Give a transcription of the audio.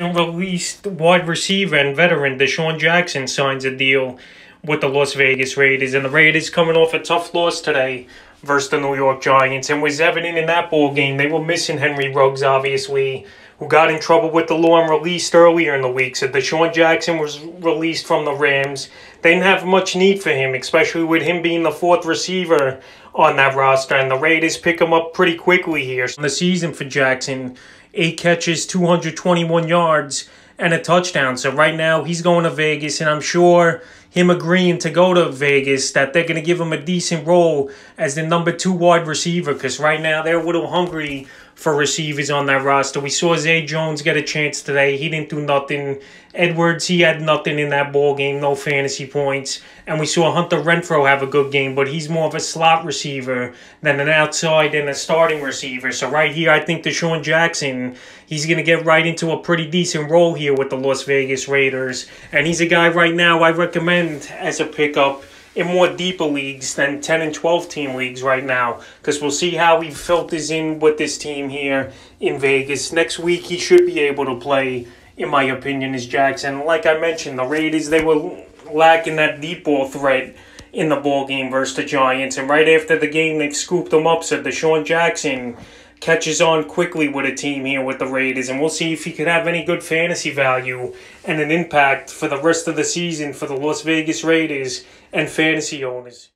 Released wide receiver and veteran Desean Jackson signs a deal with the Las Vegas Raiders, and the Raiders coming off a tough loss today versus the New York Giants, and was evident in that ball game. They were missing Henry Ruggs, obviously, who got in trouble with the law and released earlier in the week. So Desean Jackson was released from the Rams. They didn't have much need for him, especially with him being the fourth receiver on that roster, and the Raiders pick him up pretty quickly here. The season for Jackson, 8 catches, 221 yards, and a touchdown. So right now he's going to Vegas, and I'm sure him agreeing to go to Vegas that they're going to give him a decent role as the number 2 wide receiver, because right now they're a little hungry for receivers on that roster. We saw Zay Jones get a chance today. He didn't do nothing. Edwards, he had nothing in that ball game, no fantasy points. And we saw Hunter Renfrow have a good game, but he's more of a slot receiver than an outside and a starting receiver. So right here, I think Desean Jackson, he's going to get right into a pretty decent role here with the Las Vegas Raiders. And he's a guy right now I recommend as a pickup in more deeper leagues than 10 and 12 team leagues right now, because we'll see how he filters in with this team here in Vegas. Next week, he should be able to play, in my opinion, as Jackson. Like I mentioned, the Raiders, they were lacking that deep ball threat in the ball game versus the Giants, and right after the game, they scooped them up. So Desean Jackson catches on quickly with a team here with the Raiders, and we'll see if he could have any good fantasy value and an impact for the rest of the season for the Las Vegas Raiders and fantasy owners.